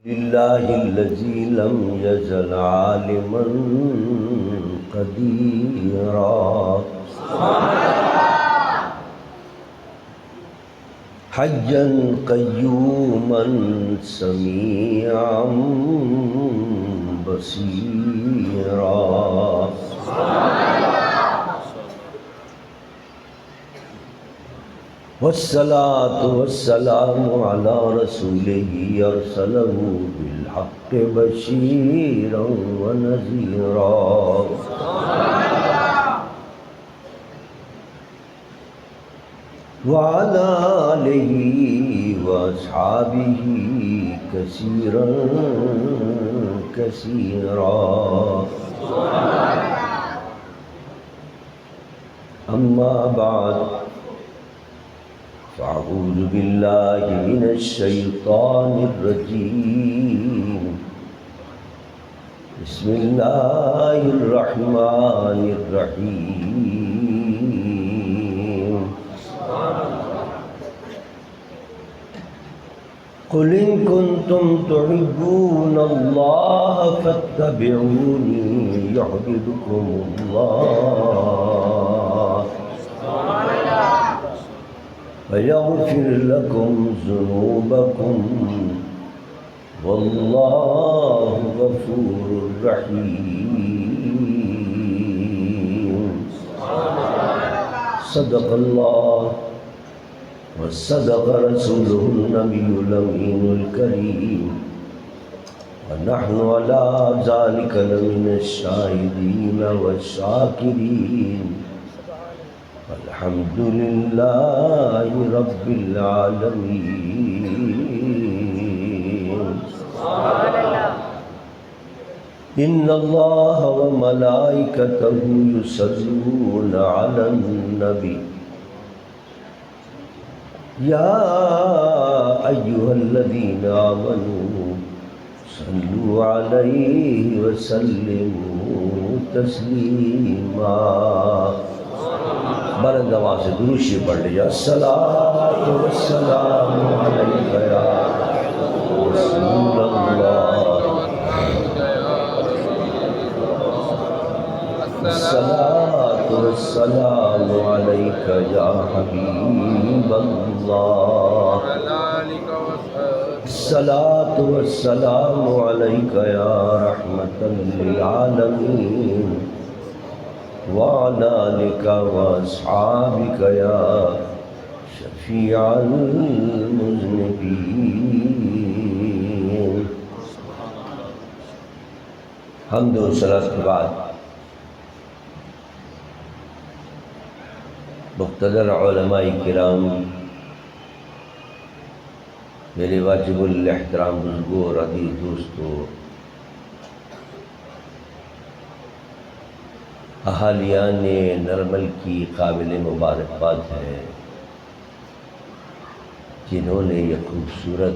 لله الذي لم يزل عالما قديرا حيا قيوما سميعا بصيرا والصلاة والسلام على رسوله أرسله بالحق بشيرا ونذيرا وعلى آله وأصحابه كثيرا كثيرا أما بعد فأعوذ بالله من الشيطان الرجيم بسم الله الرحمن الرحيم قل إن كنتم تحبون الله فاتبعوني يحببكم الله ويغفر لكم ذنوبكم والله غفور رحيم صدق الله وصدق رسوله النبي الأمين الكريم ونحن على ذلك لمن الشاهدين والشاكرين الحمد لله رب العالمين إن الله وملائكته يصلون على النبي يا أيها الذين آمنوا صلوا عليه وسلموا تسليما بلند آواز سے درود شریف پڑھ لیجیے الصلاۃ والسلام علیک یا رسول اللہ الصلاۃ والسلام علیک یا حبیب اللہ الصلاۃ والسلام علیک یا رحمۃ للعالمین وعلى آلك وأصحابك يا شفيع المذنبين حمد و صلاۃ کے بعد مقتدر علماء کرام، میرے واجب الاحترام بزرگوں اور عزیز دوستوں، اہالیان نرمل کی قابل مبارکباد ہے جنہوں نے یہ خوبصورت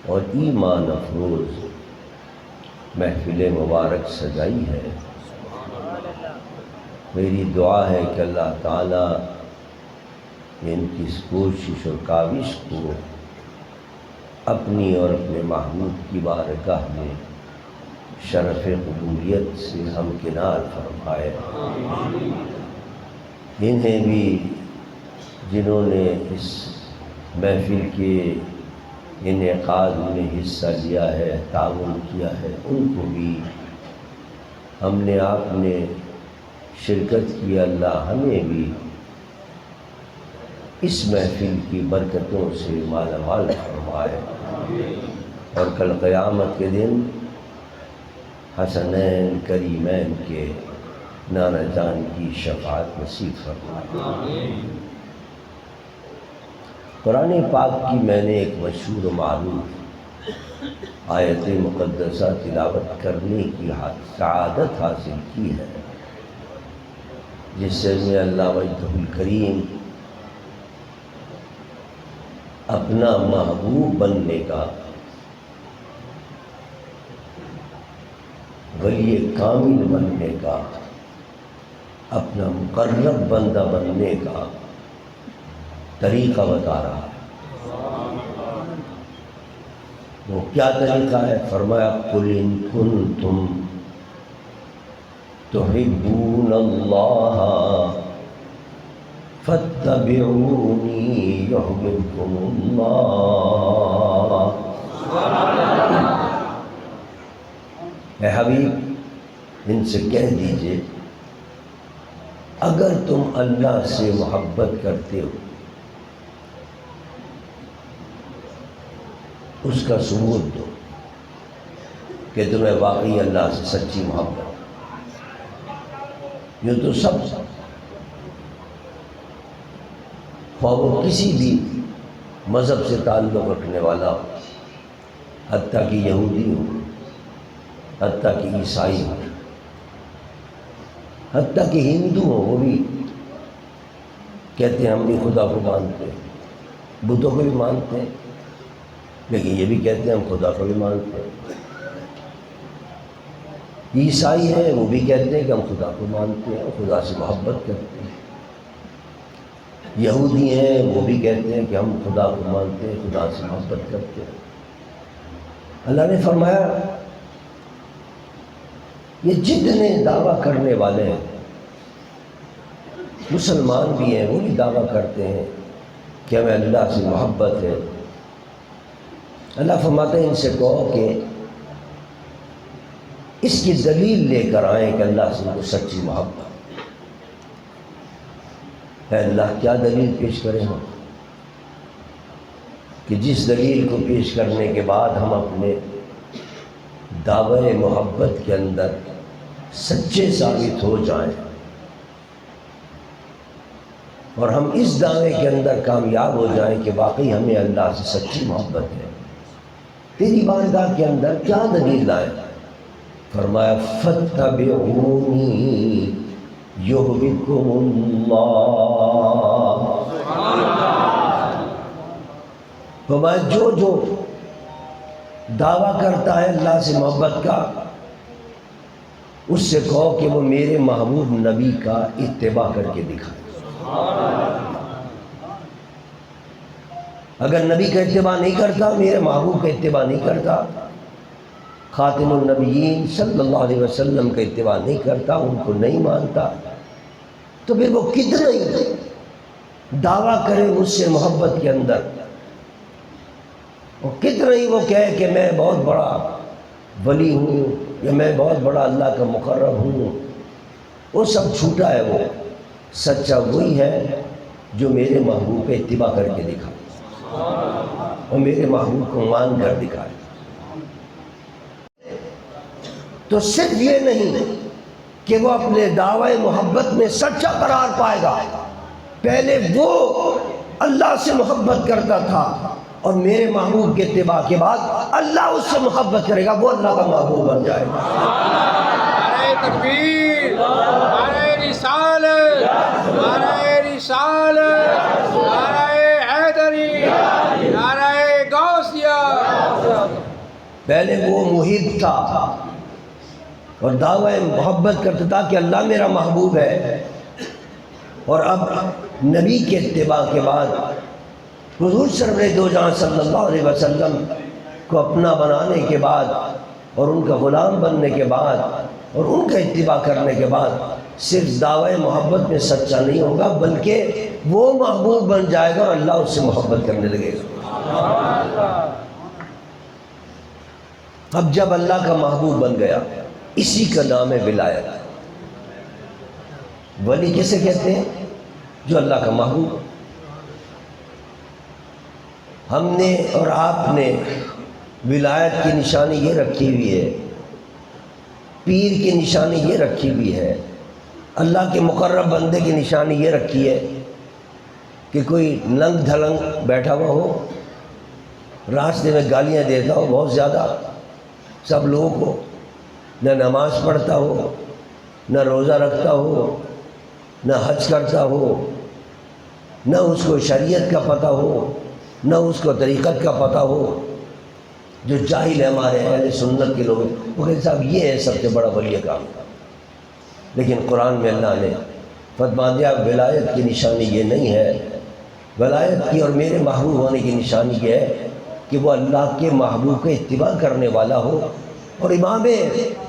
اور ایمان افروز محفل مبارک سجائی ہے۔ میری دعا ہے کہ اللہ تعالیٰ ان کی اس کوشش اور کاوش کو اپنی اور اپنے محبوب کی بارگاہ میں شرف قبولیت سے ہمکنار فرمائے۔ انہیں بھی جنہوں نے اس محفل کے انعقاد میں حصہ لیا ہے، تعاون کیا ہے، ان کو بھی ہم نے آپ نے شرکت کی، اللہ ہمیں بھی اس محفل کی برکتوں سے مالا مال فرمائے، اور کل قیامت کے دن حسنین کریمین کے نانا جان کی شفاعت نصیب فرمائے۔ قرآن پاک کی میں نے ایک مشہور و معروف آیت مقدسہ تلاوت کرنے کی سعادت حاصل کی ہے، جس سے میں اللہ وجہ الکریم اپنا محبوب بننے کا، ولی کامل بننے کا، اپنا مقرب بندہ بننے کا طریقہ بتا رہا ہے۔ وہ کیا طریقہ ہے؟ فرمایا قل ان کنتم تحبون اللہ فاتبعونی یحببکم اللہ۔ اے حبیب ان سے کہہ دیجئے اگر تم اللہ سے محبت کرتے ہو اس کا ثبوت دو کہ تمہیں واقعی اللہ سے سچی محبت۔ یہ تو سب خواہ وہ کسی بھی مذہب سے تعلق رکھنے والا ہو، حتیٰ کہ یہودی ہو، حتیٰ کہ عیسائی ہو، حتیٰ کہ ہندو ہو، وہ بھی کہتے ہیں ہم بھی خدا کو مانتے ہیں، بتوں کو بھی مانتے ہیں، لیکن یہ بھی کہتے ہیں ہم خدا کو بھی مانتے ہیں۔ عیسائی ہیں وہ بھی کہتے ہیں کہ ہم خدا کو مانتے ہیں، خدا سے محبت کرتے ہیں۔ یہودی ہیں وہ بھی کہتے ہیں کہ ہم خدا کو مانتے ہیں، خدا سے محبت کرتے ہیں۔ اللہ نے فرمایا یہ جتنے دعویٰ کرنے والے ہیں، مسلمان بھی ہیں وہ بھی دعویٰ کرتے ہیں کہ ہمیں اللہ سے محبت ہے۔ اللہ فرماتے ہیں ان سے کہو کہ اس کی دلیل لے کر آئیں کہ اللہ سے ان کو سچی محبت ہے۔ اللہ کیا دلیل پیش کریں ہم کہ جس دلیل کو پیش کرنے کے بعد ہم اپنے دعوی محبت کے اندر سچے ثابت ہو جائیں اور ہم اس دعوے کے اندر کامیاب ہو جائیں کہ واقعی ہمیں اللہ سے سچی محبت ہے۔ تیری بارگاہ کے اندر کیا دلیل لائیں؟ فرمایا فاتبعونی یحببکم اللہ۔ فرمایا جو دعویٰ کرتا ہے اللہ سے محبت کا اس سے کہو کہ وہ میرے محبوب نبی کا اتباع کر کے دکھائے۔ اگر نبی کا اتباع نہیں کرتا، میرے محبوب کا اتباع نہیں کرتا، خاتم النبیین صلی اللہ علیہ وسلم کا اتباع نہیں کرتا، ان کو نہیں مانتا، تو پھر وہ کتنا ہی دعویٰ کرے مجھ سے محبت کے اندر، اور کتنا ہی وہ کہے کہ میں بہت بڑا ولی ہوں یا میں بہت بڑا اللہ کا مقرب ہوں، وہ سب جھوٹا ہے۔ وہ سچا وہی ہے جو میرے محبوب کا اتباع کر کے دکھائے اور میرے محبوب کو مان کر دکھائے۔ تو صرف یہ نہیں کہ وہ اپنے دعوی محبت میں سچا قرار پائے گا، پہلے وہ اللہ سے محبت کرتا تھا اور میرے محبوب کے اتباع کے بعد اللہ اس سے محبت کرے گا، وہ اللہ کا محبوب بن جائے گا۔ نعرہ تکبیر، نعرہ رسالت، نعرہ رسالت، نعرہ حیدری، نعرہ غوثیہ۔ پہلے وہ محب تھا اور دعوی محبت کرتا تھا کہ اللہ میرا محبوب ہے، اور اب نبی کے اتباع کے بعد حضور سرور دو جہاں صلی اللہ علیہ وسلم کو اپنا بنانے کے بعد اور ان کا غلام بننے کے بعد اور ان کا اتباع کرنے کے بعد صرف دعوی محبت میں سچا نہیں ہوگا، بلکہ وہ محبوب بن جائے گا اور اللہ اس سے محبت کرنے لگے گا۔ اب جب اللہ کا محبوب بن گیا، اسی کا نام ہے ولایت۔ ولی کسے کہتے ہیں؟ جو اللہ کا محبوب۔ ہم نے اور آپ نے ولایت کی نشانی یہ رکھی ہوئی ہے، پیر کی نشانی یہ رکھی ہوئی ہے، اللہ کے مقرب بندے کی نشانی یہ رکھی ہے کہ کوئی ننگ دھلنگ بیٹھا ہوا ہو، راستے میں گالیاں دیتا ہو بہت زیادہ سب لوگوں کو، نہ نماز پڑھتا ہو، نہ روزہ رکھتا ہو، نہ حج کرتا ہو، نہ اس کو شریعت کا پتہ ہو، نہ اس کو طریقت کا پتہ ہو، جو جاہل ہے ہمارے اہل سنت کے لوگ، وہ کہتے صاحب یہ ہے سب سے بڑا ولی کام۔ لیکن قرآن میں اللہ نے فرما دیا ولایت کی نشانی یہ نہیں ہے، ولایت کی اور میرے محبوب ہونے کی نشانی یہ ہے کہ وہ اللہ کے محبوب کا اتباع کرنے والا ہو. اور امام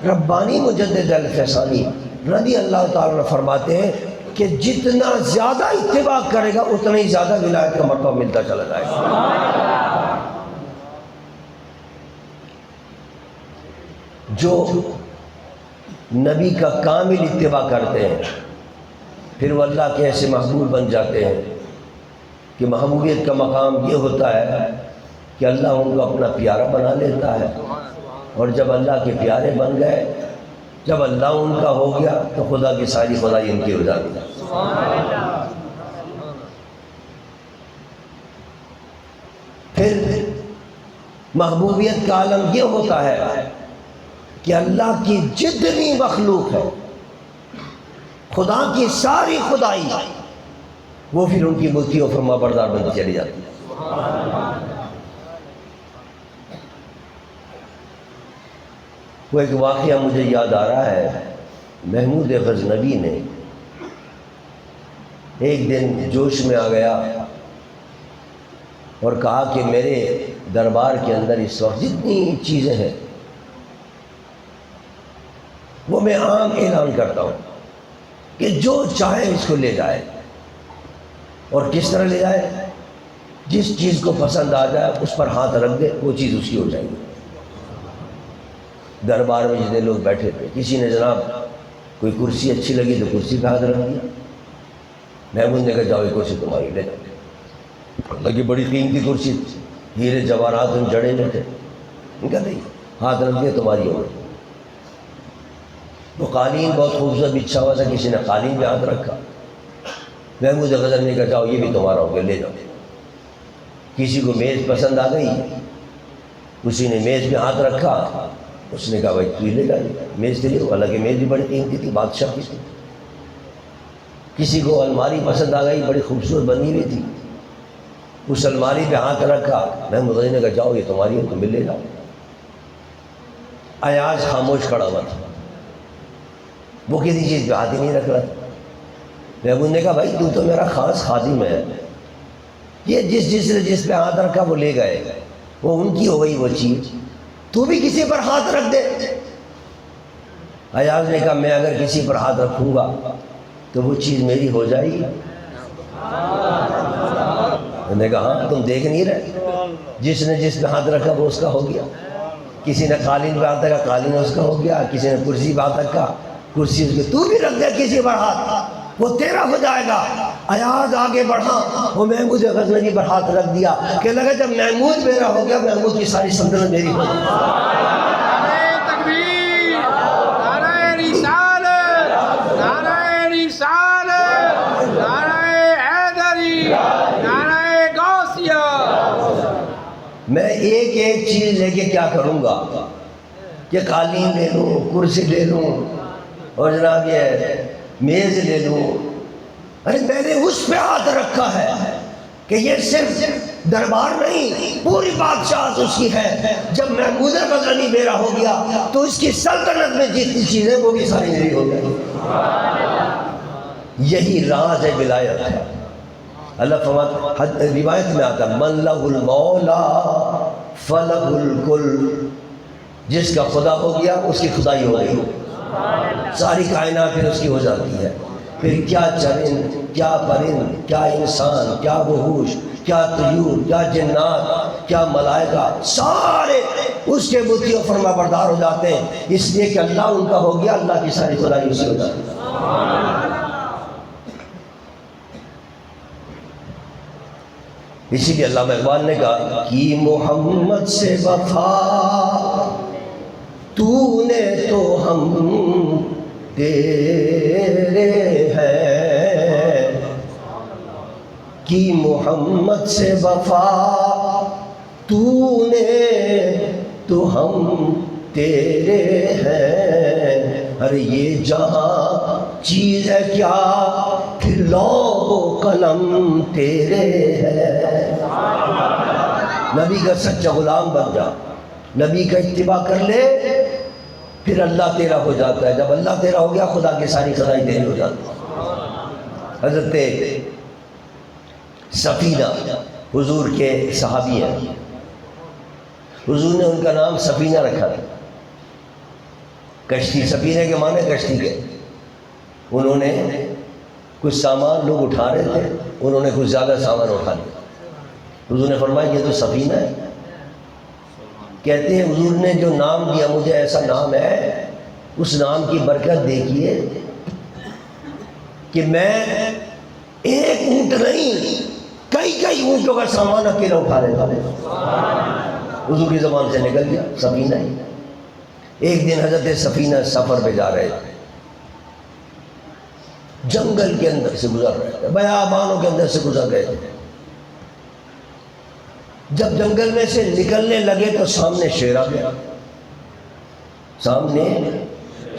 ربانی مجدد الفیصانی رضی اللہ تعالیٰ عنہ فرماتے ہیں کہ جتنا زیادہ اتباع کرے گا اتنا ہی زیادہ ولایت کا مرتبہ ملتا چلا جائے گا. جو نبی کا کامل اتباع کرتے ہیں پھر وہ اللہ کے ایسے محبوب بن جاتے ہیں کہ محبوبیت کا مقام یہ ہوتا ہے کہ اللہ ان کو اپنا پیارا بنا لیتا ہے. اور جب اللہ کے پیارے بن گئے، جب اللہ ان کا ہو گیا تو خدا کی ساری خدائی ان کی ہو جاتی ہے. پھر محبوبیت کا عالم یہ ہوتا ہے کہ اللہ کی جتنی مخلوق ہے، خدا کی ساری خدائی، وہ پھر ان کی ملکی و فرما بردار بنتی چلی جاتی ہے. وہ ایک واقعہ مجھے یاد آ رہا ہے. محمود غزنوی نے ایک دن جوش میں آ گیا اور کہا کہ میرے دربار کے اندر اس وقت جتنی چیزیں ہیں وہ میں عام اعلان کرتا ہوں کہ جو چاہے اس کو لے جائے. اور کس طرح لے جائے؟ جس چیز کو پسند آ جائے اس پر ہاتھ رکھ دے، وہ چیز اس کی ہو جائے گی. دربار میں جتنے لوگ بیٹھے تھے، کسی نے جناب کوئی کرسی اچھی لگی تو کرسی پہ ہاتھ رکھ دیا. محمود نے کہا جاؤ یہ کرسی تمہاری، لے جاؤ. لگی بڑی قیمتی کرسی تھی، ہیرے جواہرات ان جڑے ہوئے تھے. ان کا نہیں، ہاتھ رکھ دیا تمہاری ہو گئی. وہ قالین بہت خوبصورت بچھا ہوا تھا، کسی نے قالین پہ ہاتھ رکھا. محمود غزنوی نے کہا جاؤ یہ بھی تمہارا ہو گیا، لے جاؤ. کسی کو میز پسند آ گئی، کسی نے میز پہ ہاتھ رکھا. اس نے کہا بھائی تو لے جا میز کے لیے، حالانکہ میز بھی بڑی قیمتی تھی، بادشاہ کی تھی. کسی کو الماری پسند آ گئی، بڑی خوبصورت بنی ہوئی تھی، اس الماری پہ ہاتھ رکھا. محمود غزنوی نے کہا جاؤ یہ تمہاری ہے، تم لے جاؤ. ایاز خاموش کھڑا ہوا تھا، وہ کسی چیز پہ ہاتھ ہی نہیں رکھ رہا تھا. محمود نے کہا بھائی تو میرا خاص خادم ہے، یہ جس نے جس پہ ہاتھ رکھا وہ لے گئے، وہ ان کی ہو گئی وہ چیز، تو بھی کسی پر ہاتھ رکھ دے. ایاز نے کہا میں اگر کسی پر ہاتھ رکھوں گا تو وہ چیز میری ہو جائے گی. میں نے کہا ہاں تم دیکھ نہیں رہے، جس نے جس پہ ہاتھ رکھا وہ اس کا ہو گیا. کسی نے قالین پہ ہاتھ رکھا، قالین اس کا ہو گیا. کسی نے کرسی پہ ہاتھ رکھا، کرسی اس کے. تو بھی رکھ دے کسی پر ہاتھ، وہ تیرا ہو جائے گا. ایاز آگے بڑھا، وہ محمود غزنوی پر ہاتھ رکھ دیا کہ لگا جب محمود میرا ہو گیا محمود کی ساری سلطنت میری ہو گئی. نعرہ تکبیر، نعرہ رسالت، نعرہ رسالت، نعرہ حیدری، نعرہ غوثیہ. میں ایک ایک چیز لے کے کیا کروں گا کہ قالین لے لوں، کرسی لے لوں، اور جناب یہ میز لے لوں. ارے میں نے اس پہ ہاتھ رکھا ہے کہ یہ صرف دربار نہیں، پوری بادشاہت اس کی ہے. جب محمود غزنوی میرا ہو گیا تو اس کی سلطنت میں جتنی چیزیں وہ بھی ساری میری ہو گئی. یہی راز ہے ولایت ہے. اللہ فرماتا، روایت میں آتا من لہ المولا فلہ الکل، جس کا خدا ہو گیا اس کی خدائی ہو گئی، ساری کائنات پھر اس کی ہو جاتی ہے. پھر کیا چرند، کیا پرند، کیا انسان، کیا وحوش، کیا طیور، کیا جنات، کیا ملائکہ، سارے اس کے مطیع و فرما بردار ہو جاتے ہیں، اس لیے کہ اللہ ان کا ہو گیا، اللہ کی ساری خدائی اسی ہو جاتی ہے. اسی لیے علامہ اقبال نے کہا کہ محمد سے وفا تو نے تو ہم تیرے ہیں، کہ محمد سے وفا تو نے تو ہم تیرے ہیں. ارے یہ جہاں چیز ہے کیا پھر لوح و قلم تیرے ہیں. نبی کا سچا غلام بن جا، نبی کا اتباع کر لے، پھر اللہ تیرا ہو جاتا ہے. جب اللہ تیرا ہو گیا خدا کی ساری خدائی تیری ہو جاتی ہے. حضرت سفینہ حضور کے صحابی ہیں، حضور نے ان کا نام سفینہ رکھا تھا، کشتی، سفینے کے معنی کشتی کے۔ انہوں نے کچھ سامان لوگ اٹھا رہے تھے، انہوں نے کچھ زیادہ سامان اٹھا لیا، حضور نے فرمایا یہ تو سفینہ ہے۔ کہتے ہیں حضور نے جو نام دیا مجھے، ایسا نام ہے، اس نام کی برکت دیکھیے کہ میں ایک اونٹ نہیں کئی اونٹوں کا سامان اکیلا اٹھا لیتا ہوں۔ حضور کی زبان سے نکل گیا سفینہ ہی۔ ایک دن حضرت سفینہ سفر پہ جا رہے تھے، جنگل کے اندر سے گزر رہے تھے، بیابانوں کے اندر سے گزر رہے تھے۔ جب جنگل میں سے نکلنے لگے تو سامنے شیر آ گیا، سامنے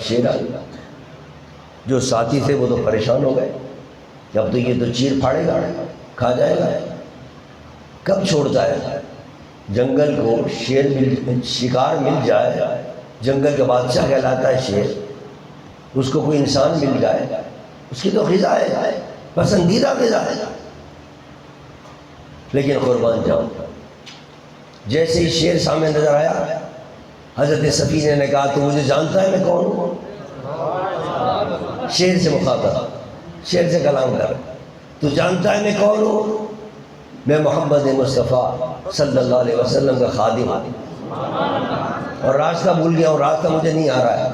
شیر آ گیا۔ جو ساتھی تھے وہ تو پریشان ہو گئے کہ اب تو یہ تو چیر پھاڑے گا، کھا جائے گا، کب چھوڑتا ہے جنگل کو؟ شیر شکار مل جائے، جنگل کا بادشاہ کہلاتا ہے شیر، اس کو کوئی انسان مل جائے، اس کی تو غذا ہے، پسندیدہ غذا ہے، لیکن قربان جاؤں جیسے ہی شیر سامنے نظر آیا، حضرت سفینہ نے کہا تو مجھے جانتا ہے میں کون ہوں؟ شیر سے مخاطب، شیر سے کلام کر، تو جانتا ہے میں کون ہوں؟ میں محمد مصطفیٰ صلی اللہ علیہ وسلم کا خادم ہوں، اور راستہ بھول گیا ہوں، راستہ مجھے نہیں آ رہا ہے،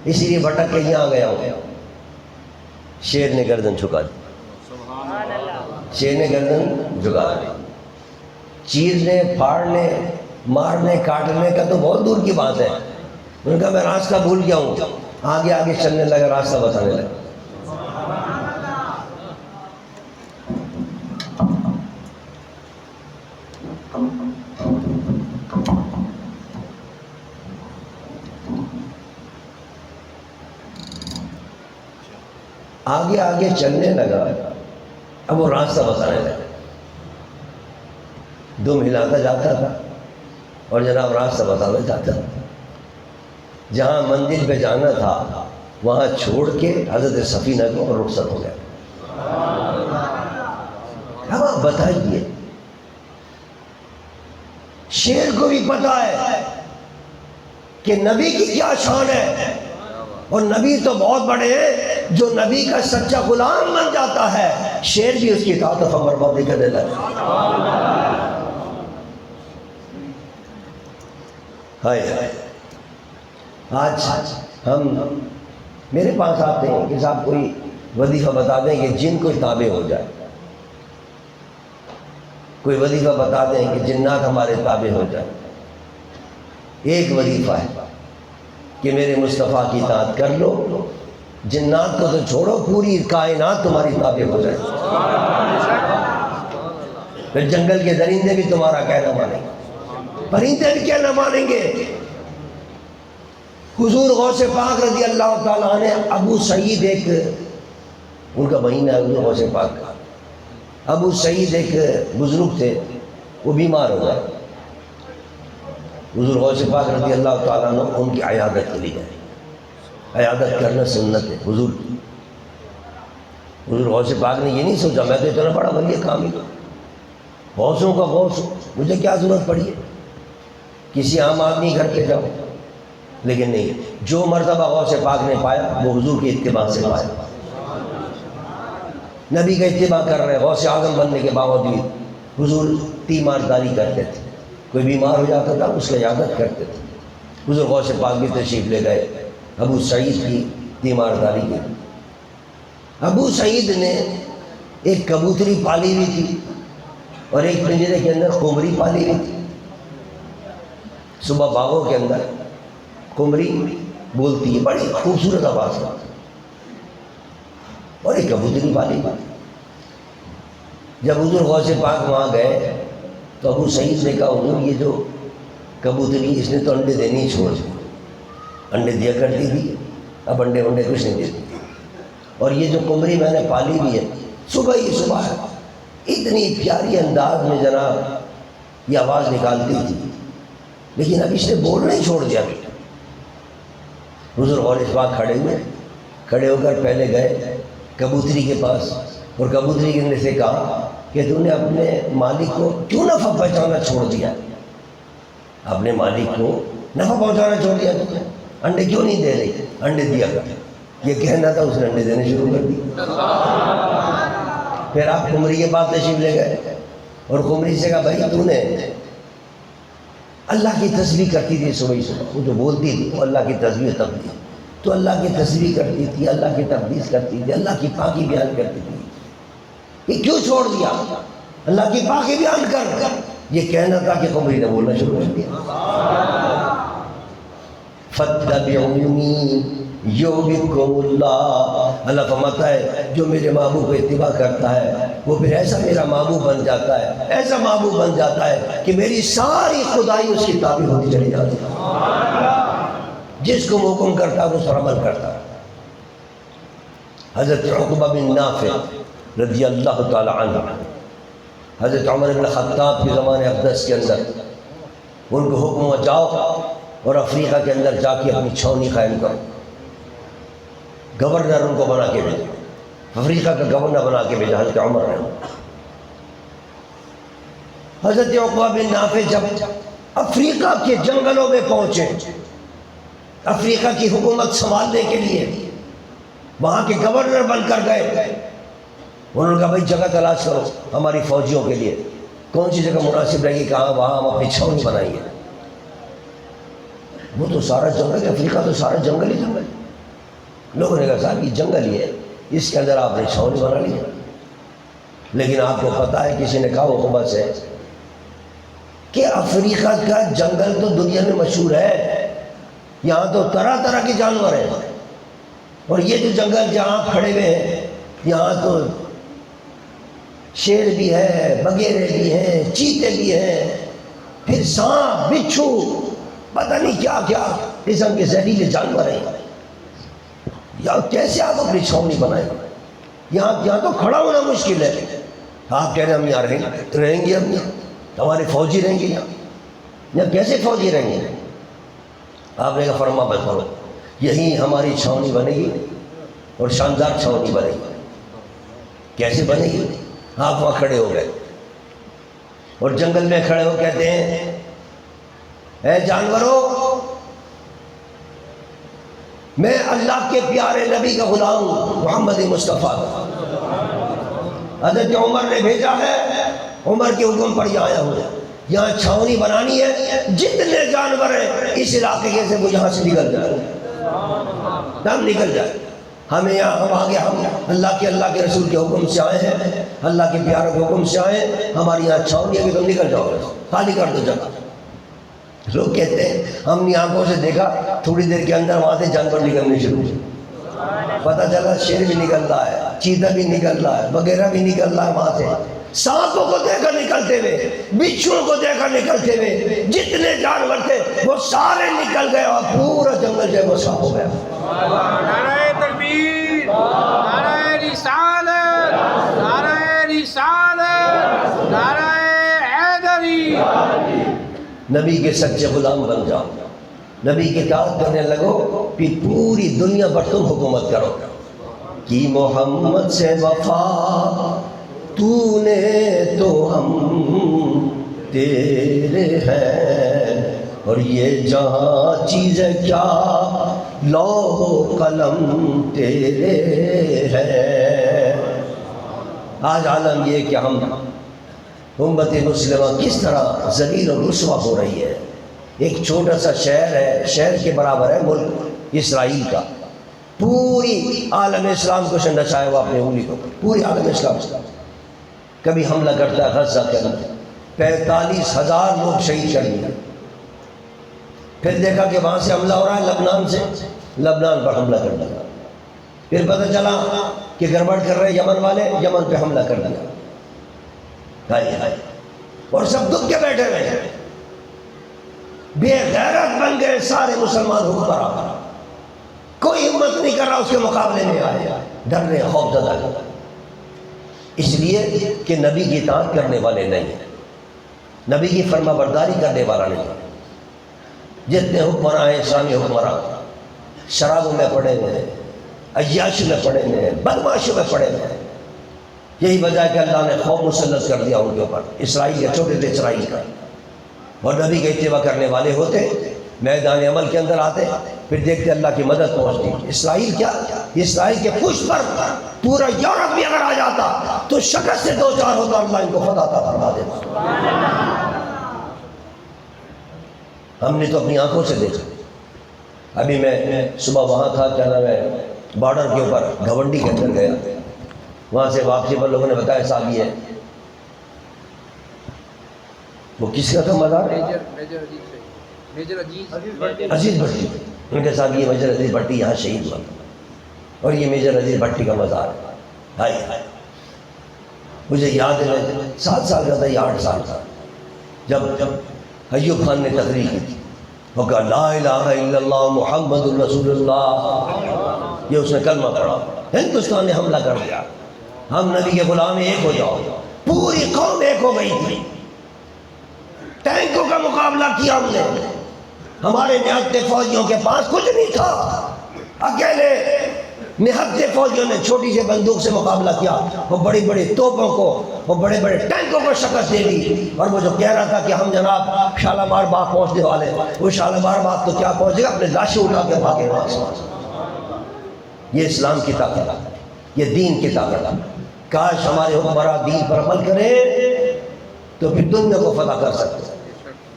اسی لیے بھٹک کے یہاں گیا ہوں۔ شیر نے گردن جھکا دی، شیر نے گردن جھکا دی۔ چیرنے، پھاڑنے، مارنے، کاٹنے کا تو بہت دور کی بات ہے۔ انہوں نے کہا میں راستہ بھول گیا ہوں، آگے آگے چلنے لگا، راستہ بتانے لگا۔ آگے آگے چلنے لگا، اب وہ راستہ بتانے لگا، دم ہلاتا جاتا تھا اور جناب راستہ بتانا جاتا تھا۔ جہاں منزل پہ جانا تھا وہاں چھوڑ کے حضرت سفینہ کو رخصت ہو گیا۔ اب آپ بتائیے، شیر کو بھی پتا ہے کہ نبی کی کیا شان ہے، اور نبی تو بہت بڑے ہیں، جو نبی کا سچا غلام بن جاتا ہے شیر بھی اس کی اطاعت و فرمانبرداری کرنے لگا۔ ہائے آج ہم میرے پاس آتے ہیں کہ صاحب کوئی وظیفہ بتا دیں کہ جن کو تابع ہو جائے، کوئی وظیفہ بتا دیں کہ جنات ہمارے تابع ہو جائے۔ ایک وظیفہ ہے کہ میرے مصطفیٰ کی اطاعت کر لو، جنات کو تو چھوڑو، پوری کائنات تمہاری تابع ہو جائے، پھر جنگل کے درندے بھی تمہارا کہنا مانیں گے، پرندے بھی کہنا مانیں گے۔ حضور غوث پاک رضی اللہ تعالیٰ عنہ، ابو سعید ایک ان کا مہینہ ہے حضور غوث پاک کا، ابو سعید ایک بزرگ تھے، وہ بیمار ہو گئے، حضور غوث پاک رضی اللہ تعالیٰ عنہ ان کی عیادت کے لیے گئے۔ عیادت کرنا سنت ہے حضور کی۔ حضور غوث پاک نے یہ نہیں سوچا میں تو اتنا بڑا ولی کامل ہوں، غوثوں کا غوث ہوں، مجھے کیا ضرورت پڑی ہے کسی عام آدمی گھر پہ جاؤ، لیکن نہیں، جو مرتبہ غوث پاک نے پایا وہ حضور کے اتباع سے پایا۔ نبی کا اتباع کر رہے، غوث اعظم بننے کے باوجود حضور تیمارداری کرتے تھے، کوئی بیمار ہو جاتا تھا اس کی عیادت کرتے تھے۔ حضور غوث پاک بھی تشریف لے گئے ابو سعید کی تیمارداری کے۔ ابو سعید نے ایک کبوتری پالی ہوئی تھی اور ایک پنجرے کے اندر قمری پالی ہوئی تھی۔ صبح باغوں کے اندر قمری بولتی ہے، بڑی خوبصورت آواز ہے، اور ایک کبوتری پالی ہوئی۔ جب حضور غوث پاک وہاں گئے تو ابو سعید نے کہا حضور یہ جو کبوتری اس نے تو انڈے دینے ہی چھوڑ دی، انڈے دیا کرتی تھی، اب انڈے کچھ نہیں دیتی، اور یہ جو قمری میں نے پالی ہوئی ہے صبح ہی صبح اتنی پیاری انداز میں جناب یہ آواز نکالتی تھی، لیکن اب اس نے بولنا ہی چھوڑ دیا۔ حضور غوث پاک کھڑے ہو کر پہلے گئے کبوتری کے پاس، اور کبوتری نے سے کہا کہ تم نے اپنے مالک کو کیوں نہ پہچانا چھوڑ دیا؟ اپنے مالک کو نفع پہنچانا چھوڑ دیا تم نے. انڈے کیوں نہیں دے رہی؟ انڈے دیا کر. یہ کہنا تھا، اس نے انڈے دینے شروع کر دی. پھر آپ خمری کے پاس تشریف لے گئے اور خمری سے کہا بھائی تو نے اللہ کی تسبیح کرتی تھی صبح صبح، وہ جو بولتی تھی وہ اللہ کی تسبیح تقدیس، تو اللہ کی تسبیح کرتی تھی، اللہ کی تقدیس کرتی تھی، اللہ کی پاکی بیان کرتی تھی، یہ کیوں چھوڑ دیا؟ اللہ کی پاکی بیان کر. یہ کہنا تھا کہ خمری نے بولنا شروع کر دیا. فَاتَّبِعُونِي یُحْبِبْکُمُ اللہ. اللہ فرماتا ہے جو میرے محبوب کو اتباع کرتا ہے وہ پھر ایسا میرا محبوب بن جاتا ہے، ایسا محبوب بن جاتا ہے کہ میری ساری خدائی اس کی تابع ہوتی چلی جاتی ہے. جس کو حکم کرتا ہے اس پر عمل کرتا ہے. حضرت عقبہ بن نافع رضی اللہ تعالی عنہ، حضرت عمر بن خطاب کے زمانے اقدس کے اندر ان کو حکم ہوا جاؤ اور افریقہ کے اندر جا کے اپنی چھاؤنی قائم کرو. گورنر ان کو بنا کے بھیجا، افریقہ کا گورنر بنا کے بھیجا حضرت عمر نے. حضرت عقبہ بن نافع جب افریقہ کے جنگلوں میں پہنچے افریقہ کی حکومت سنبھالنے کے لیے، وہاں کے گورنر بن کر گئے. انہوں نے کہا بھائی جگہ تلاش کرو ہماری فوجیوں کے لیے، کون سی جگہ مناسب رہے گی، کہاں وہاں ہم اپنی چھاؤنی بنائیں گے. وہ تو سارا جنگل ہے، افریقہ تو سارا جنگل ہی جنگل ہے. لوگوں نے کہا صاحب یہ جنگل ہی ہے، اس کے اندر آپ نے چھاؤنی بنا لی. لیکن آپ کو پتہ ہے، کسی نے کہا عقبہ سے کہ افریقہ کا جنگل تو دنیا میں مشہور ہے، یہاں تو طرح طرح کے جانور ہیں، اور یہ جو جنگل جہاں کھڑے ہوئے ہیں یہاں تو شیر بھی ہے، بگیرے بھی ہیں، چیتے بھی ہیں، پھر سانپ، بچھو، پتہ نہیں کیا کیا قسم کے زہریلے جانور ہیں. یا کیسے آپ اپنی چھاؤنی بنائیں؟ یہاں تو کھڑا ہونا مشکل ہے. آپ کہہ رہے ہیں ہم یہاں رہیں گے، ہم یہاں ہمارے فوجی رہیں گے یہاں کیسے فوجی رہیں گے؟ آپ نے کہا فرما بردار کرو، یہی ہماری چھاؤنی بنے گی اور شاندار چھاؤنی بنے گی. کیسے بنے گی؟ آپ وہاں کھڑے ہو گئے اور جنگل میں کھڑے ہو کہتے ہیں اے جانوروں، میں اللہ کے پیارے نبی کا غلام ہوں، محمد مصطفیٰ. حضرت عمر نے بھیجا ہے، عمر کے حکم پر یہاں آیا ہوں. یہاں چھاؤنی بنانی ہے، جتنے جانور ہیں اس علاقے کے سے وہ یہاں سے نکل جائے، ہم نکل جائے. ہمیں یہاں ہم آگے، ہم اللہ کے رسول کے حکم سے آئے ہیں، اللہ کے پیارے کے حکم سے آئے ہیں، ہماری یہاں چھاؤنی ہے کہ تم نکل جاؤ، خالی کر دو جگہ. لوگ کہتے ہیں ہم نے آنکھوں سے دیکھا، تھوڑی دیر کے اندر وہاں سے جانور نکلنے شروع ہوئے. پتہ چلا شیر بھی نکل رہا ہے، چیتا بھی نکل رہا ہے، وغیرہ بھی نکل رہا ہے وہاں سے. سانپوں کو دیکھا نکلتے ہوئے، بچھوؤں کو دیکھا نکلتے ہوئے، جتنے جانور تھے وہ سارے نکل گئے اور پورا جنگل جو ہے وہ صاف ہو گیا. نعرہ تکبیر، نعرہ رسالت، نعرہ رسالت، نعرہ حیدری. نبی کے سچے غلام بن جاؤ، نبی کی اطاعت کرنے لگو، پھر پوری دنیا پر تم حکومت کرو. کی محمد سے وفا تو نے تو ہم تیرے ہیں، اور یہ جہاں چیزیں کیا لوح و قلم تیرے ہیں. آج عالم یہ کہ ہم امت مسلمہ کس طرح ذلیل اور رسوا ہو رہی ہے. ایک چھوٹا سا شہر ہے، شہر کے برابر ہے ملک اسرائیل کا، پوری عالم اسلام کو نچایا ہوا اپنے انگلی کو، پوری عالم اسلام. کبھی حملہ کرتا ہے غزہ کے اندر، 45,000 لوگ شہید کر دیے. پھر دیکھا کہ وہاں سے حملہ ہو رہا ہے لبنان سے، لبنان پر حملہ کر دیا. پھر پتہ چلا کہ گڑبڑ کر رہے یمن والے، یمن پہ حملہ کر دیا. اور سب دکھ کے بیٹھے ہوئے ہیں، بے غیرت بن گئے سارے مسلمان حکمران. کوئی ہمت نہیں کر رہا اس کے مقابلے میں آئے، ڈر رہے، خوف زدہ. اس لیے کہ نبی کی اطاعت کرنے والے نہیں ہیں، نبی کی فرما برداری کرنے والا نہیں. جتنے حکمراں ہیں اسلامی حکمراں شرابوں میں پڑے ہوئے ہیں، عیاشی میں پڑے ہوئے ہیں، بدماشی میں پڑے ہوئے ہیں. یہی وجہ ہے کہ اللہ نے خوف مسلط کر دیا ان کے اوپر، اسرائیل کے چھوٹے تھے اسرائیل کا. اور نبی کا اتباع کرنے والے ہوتے، میدان عمل کے اندر آتے، پھر دیکھتے اللہ کی مدد پہنچتی۔ اسرائیل کیا، اسرائیل کے پشت پر پورا یورپ بھی اگر آ جاتا تو شکست سے دو چار ہوتا، اللہ ان کو فتح عطا فرما دیتا۔ ہم نے تو اپنی آنکھوں سے دیکھا۔ ابھی میں صبح وہاں تھا، کیا نام ہے، بارڈر کے اوپر گھونڈی کے اندر گیا، وہاں سے واپسی پر لوگوں نے بتایا صاحب یہ وہ کس کا تھا مزار؟ عزیز بھٹی۔ ان کے ساتھ یہ میجر عزیز بھٹی یہاں شہید ہوا اور یہ میجر عزیز بھٹی کا مزار ہے۔ ہائے ہائے، مجھے یاد ہے میں 7 سال کا تھا یا 8 سال کا، جب ایوب خان نے تقریر کی تھی، وہ کہا لا الہ الا اللہ محمد الرسول اللہ، یہ اس نے کلمہ پڑھا، ہندوستان نے حملہ کر دیا، ہم نبی کے غلام ایک ہو جاؤ، پوری قوم ایک ہو گئی تھی، ٹینکوں کا مقابلہ کیا ہم نے، ہمارے نہتے فوجیوں کے پاس کچھ نہیں تھا، اکیلے نہتے فوجیوں نے چھوٹی سے بندوق سے مقابلہ کیا، وہ بڑی بڑی توپوں کو، وہ بڑے بڑے ٹینکوں کو شکست دے دی۔ اور وہ جو کہہ رہا تھا کہ ہم جناب شالمار باغ پہنچنے والے، وہ شالمار باغ تو کیا پہنچے گا، اپنے لاشیں اٹھا کے بھاگے وہاں سے۔ یہ اسلام کی طاقت ہے، یہ دین کی طاقت ہے۔ کاش ہمارے حکمراں دین پر عمل کریں تو پھر دنیا کو فتح کر سکتے۔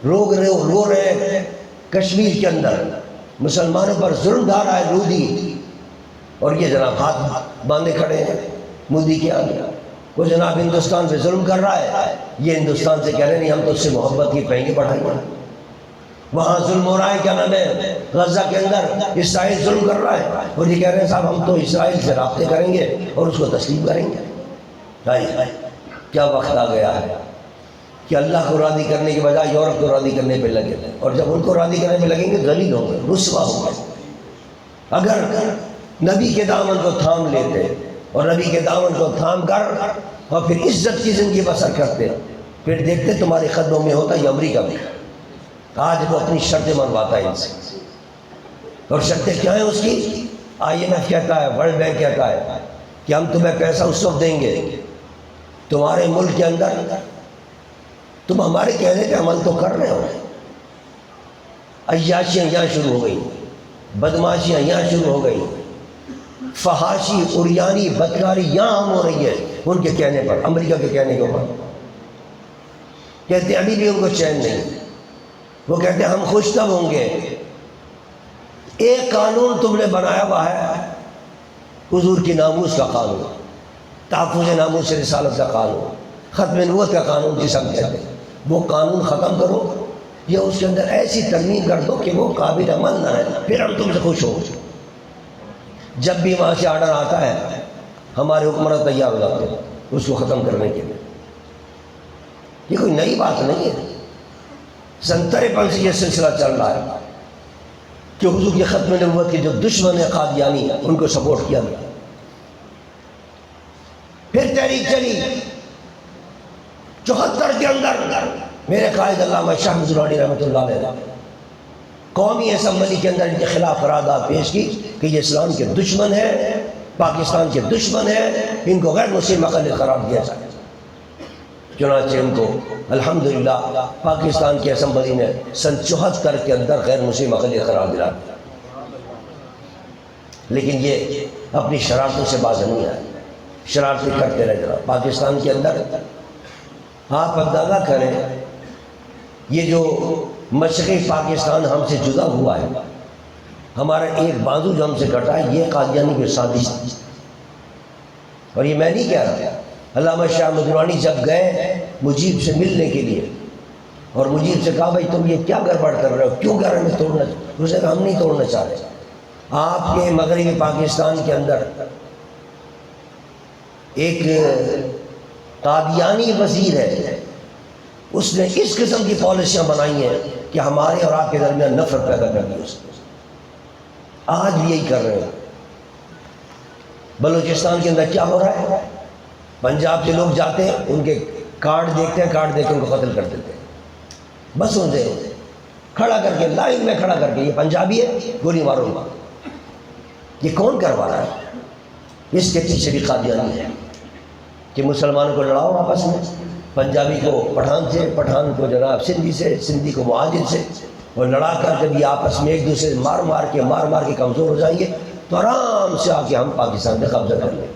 رو رہے ہیں کشمیر کے اندر، مسلمانوں پر ظلم ڈھا رہا ہے لودھی، اور یہ جناب ہاتھ باندھے کھڑے ہیں مودی کے آگے۔ وہ جناب ہندوستان پہ ظلم کر رہا ہے، یہ ہندوستان سے کہہ رہے نہیں ہم تو اس سے محبت کی پہنگے بڑھائیں گے۔ وہاں ظلم ہو رہا ہے، کیا نام ہے، غزہ کے اندر اسرائیل ظلم کر رہا ہے، اور یہ کہہ رہے ہیں صاحب ہم تو اسرائیل سے رابطے کریں گے اور اس کو تسلیم کریں گے۔ کیا وقت آ گیا ہے کہ اللہ کو راضی کرنے کے بجائے یورپ کو راضی کرنے پہ لگے، اور جب ان کو راضی کرنے پہ لگیں گے ذلیل ہوں گے، رسوا ہوں گے۔ اگر نبی کے دامن کو تھام لیتے اور نبی کے دامن کو تھام کر اور پھر عزت کی زندگی بسر کرتے، پھر دیکھتے تمہارے قدموں میں ہوتا یہ امریکہ بھی۔ آج وہ اپنی شرطیں منواتا ہے ان سے، اور شرطیں کیا ہیں اس کی؟ IMF کہتا ہے، ورلڈ بینک کہتا ہے کہ ہم تمہیں پیسہ اس وقت دیں گے تمہارے ملک کے اندر تم ہمارے کہنے پہ عمل تو کر رہے ہو۔ عیاشیاں یہاں شروع ہو گئی، بدماشیاں یہاں شروع ہو گئی، فحاشی، عریانی، بدکاری یہاں ہم ہو رہی ہے ان کے کہنے پر، امریکہ کے کہنے کے اوپر۔ کہتے ہیں ابھی بھی ان کو چین نہیں، وہ کہتے ہیں ہم خوش تب ہوں گے۔ ایک قانون تم نے بنایا ہوا ہے، حضور کی ناموس کا قانون، تحفظ ناموس رسالت کا قانون، ختم نبوت کا قانون جسے ہم کہتے ہیں، وہ قانون ختم کرو یا اس کے اندر ایسی ترمیم کر دو کہ وہ قابل عمل نہ رہے، پھر ہم تم سے خوش ہو۔ جب بھی وہاں سے آرڈر آتا ہے ہمارے حکمراں تیار ہو جاتے ہیں اس کو ختم کرنے کے لیے۔ یہ کوئی نئی بات نہیں ہے، سن 53 سے یہ سلسلہ چل رہا ہے کہ حضور کی ختم نبوت کے جو دشمن قادیانی ہیں ان کو سپورٹ کیا گیا۔ پھر تحریک چلی 74 کے اندر، میرے قائد علامہ شاہ درانی رحمۃ اللہ علیہ قومی اسمبلی کے اندر ان کے خلاف قرارداد پیش کی کہ یہ اسلام کے دشمن ہے، پاکستان کے دشمن ہے، ان کو غیر مسلم مقلد قرار دیا جائے۔ چنانچہ ان کو الحمدللہ پاکستان کی اسمبلی نے سن 74 کے اندر غیر مسلم مقلد قرار دیا، لیکن یہ اپنی شرارتوں سے باز نہیں آئے، شرارتیں کرتے رہے۔ جناب پاکستان کے اندر آپ اندازہ کریں، یہ جو مشرقی پاکستان ہم سے جدا ہوا ہے، ہمارا ایک بازو جو ہم سے کٹا ہے، یہ قادیانی کی سازش تھی۔ اور یہ میں نہیں کہہ رہا، علامہ شاہ درانی جب گئے مجیب سے ملنے کے لیے اور مجیب سے کہا بھائی تم یہ کیا گڑبڑ کر رہے ہو، کیوں کہہ رہے ہیں توڑنا؟ اس نے کہا ہم نہیں توڑنا چاہ رہے، آپ کے مغربی پاکستان کے اندر ایک قادیانی وزیر ہے، اس نے اس قسم کی پالیسیاں بنائی ہیں کہ ہمارے اور آپ کے درمیان نفرت پیدا کر دی۔ اس نے آج بھی یہی کر رہے ہیں۔ بلوچستان کے اندر کیا ہو رہا ہے؟ پنجاب کے لوگ جاتے ہیں، ان کے کارڈ دیکھتے ہیں، کارڈ دیکھ کے ان کو قتل کر دیتے ہیں، بس ان سے کھڑا کر کے، لائن میں کھڑا کر کے، یہ پنجابی ہے گولی مارو گا۔ یہ کون کروا رہا ہے؟ اس کے پیچھے بھی قادیانی ہے کہ مسلمانوں کو لڑاؤ آپس میں، پنجابی کو پٹھان سے، پٹھان کو جناب سندھی سے، سندھی کو مہاجر سے، اور لڑا کر جب یہ آپس میں ایک دوسرے سے مار مار کے کمزور ہو جائیں گے تو آرام سے آ کے ہم پاکستان پہ قبضہ کر لیں،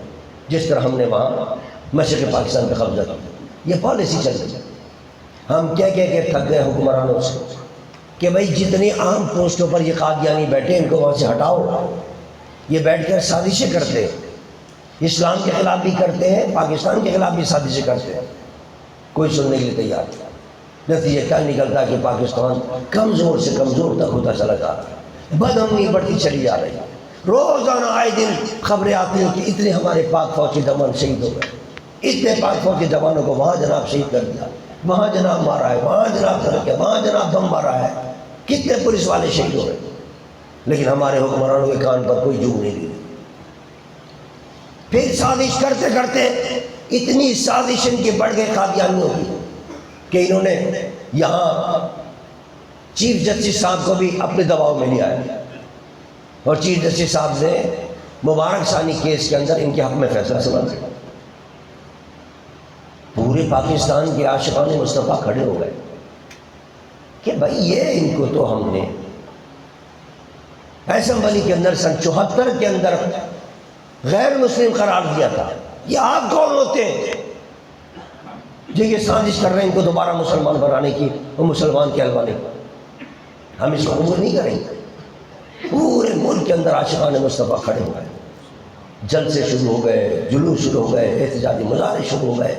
جس طرح ہم نے وہاں مشرق پاکستان پہ قبضہ کیا۔ یہ پالیسی چل رہی ہے۔ ہم کہہ کے تھک گئے حکمرانوں سے کہ بھائی جتنی عام پوسٹوں پر یہ قادیانی بیٹھے ان کو وہاں سے ہٹاؤ۔ یہ بیٹھ کر سازشیں کرتے ہیں، اسلام کے خلاف بھی کرتے ہیں، پاکستان کے خلاف بھی سازشیں کرتے ہیں، کوئی سننے کے لیے تیار نہیں۔ نتیجہ کیا نکلتا کہ پاکستان کمزور سے کمزور تک ہوتا چلا جا رہا ہے، بدامنی بڑھتی چلی جا رہی ہے۔ روزانہ آئے دن خبریں آتی ہیں کہ اتنے ہمارے پاک فوجی جوان شہید ہو گئے، اتنے پاک فوجی جوانوں کو وہاں جناب شہید کر دیا، وہاں جناب مارا ہے، وہاں جناب کر کے، وہاں جناب بم مارا ہے، کتنے پولیس والے شہید ہو گئے، لیکن ہمارے حکمرانوں کے کان پر کوئی جو نہیں دی۔ پھر سازش کرتے کرتے اتنی سازش ان کی بڑھ گئی قادیانیوں کی کہ انہوں نے یہاں چیف جسٹس صاحب کو بھی اپنے دباؤ میں لیا ہے، اور چیف جسٹس صاحب نے مبارک ثانی کیس کے اندر ان کے حق میں فیصلہ سنا دیا۔ پورے پاکستان کے عاشقان مصطفیٰ کھڑے ہو گئے کہ بھائی یہ ان کو تو ہم نے اسمبلی کے اندر سن 74 کے اندر غیر مسلم قرار دیا تھا، یہ آپ کون ہوتے ہیں جو یہ سازش کر رہے ہیں ان کو دوبارہ مسلمان بنانے کی اور مسلمان کہلوانے کی؟ ہم اس کو قبول نہیں کریں گے۔ پورے ملک کے اندر عاشقان مصطفیٰ کھڑے ہو گئے، جلسے شروع ہو گئے، جلوس شروع ہو گئے، احتجاجی مظاہرے شروع ہو گئے۔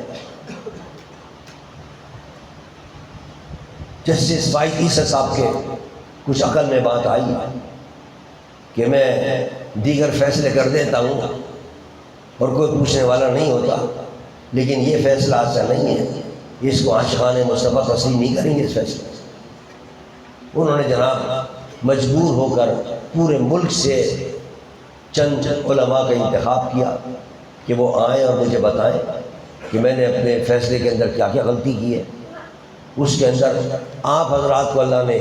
جسٹس فائد عیسیٰ صاحب کے کچھ عقل میں بات آئی کہ میں دیگر فیصلے کر دیتا ہوں اور کوئی پوچھنے والا نہیں ہوتا، لیکن یہ فیصلہ ایسا نہیں ہے، اس کو عاشقان مصطفیٰ تسلیم نہیں کریں گے۔ اس فیصلے انہوں نے جناب مجبور ہو کر پورے ملک سے چند علماء کا انتخاب کیا کہ وہ آئیں اور مجھے بتائیں کہ میں نے اپنے فیصلے کے اندر کیا کیا غلطی کی ہے۔ اس کے اندر آپ حضرات کو اللہ نے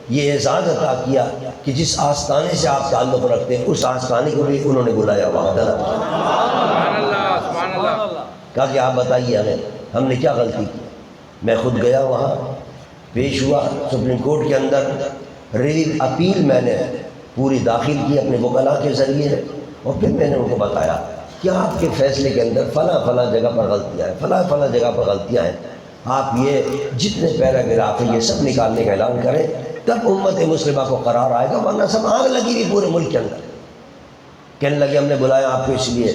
یہ اعزاز عطا کیا کہ جس آستانے سے آپ تعلق رکھتے ہیں اس آستانے کو بھی انہوں نے بلایا وہاں کہا کہ آپ بتائیے ہم نے کیا غلطی کی۔ میں خود گیا وہاں، پیش ہوا سپریم کورٹ کے اندر، ریلیو اپیل میں نے پوری داخل کی اپنے وکلاء کے ذریعے، اور پھر میں نے ان کو بتایا کہ آپ کے فیصلے کے اندر فلاں جگہ پر غلطیاں ہیں، فلاں جگہ پر غلطیاں ہیں، آپ یہ جتنے پیراگراف ہیں یہ سب نکالنے کا اعلان کریں، تب امت مسلمہ کو قرار آئے گا، ورنہ سب آگ لگی ہوئی پورے ملک کے اندر۔ کہنے لگے ہم نے بلایا آپ کو اس لیے،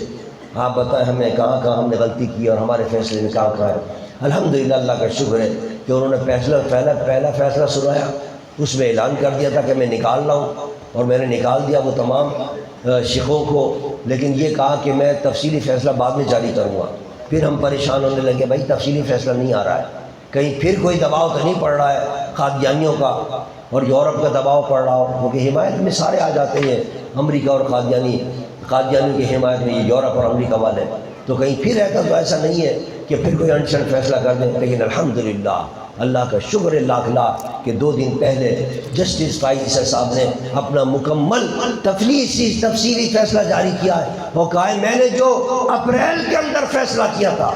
آپ بتائیں ہمیں کہاں کہاں ہم نے غلطی کی اور ہمارے فیصلے میں کہاں کہاں ہے۔ الحمدللہ اللہ کا شکر ہے کہ انہوں نے پہلا فیصلہ سنایا، اس میں اعلان کر دیا تھا کہ میں نکال رہا ہوں، اور میں نے نکال دیا وہ تمام شیخوں کو، لیکن یہ کہا کہ میں تفصیلی فیصلہ بعد میں جاری کروں گا۔ پھر ہم پریشان ہونے لگے، بھائی تفصیلی فیصلہ نہیں آ رہا ہے، کہیں پھر کوئی دباؤ تو نہیں پڑ رہا ہے قادیانیوں کا اور یورپ کا دباؤ پڑ رہا ہو، کیونکہ حمایت میں سارے آ جاتے ہیں، امریکہ اور قادیانیوں کی حمایت میں یہ یورپ اور امریکہ والے، تو کہیں پھر رہتا تو ایسا نہیں ہے کہ پھر کوئی انشن فیصلہ کر دیں۔ لیکن الحمدللہ اللہ کا شکر ہے لاکھ لاکھ کہ 2 دن پہلے جسٹس فائد عیسیٰ صاحب نے اپنا مکمل تفصیلی فیصلہ جاری کیا ہے، وہ کہا ہے میں نے جو اپریل کے اندر فیصلہ کیا تھا،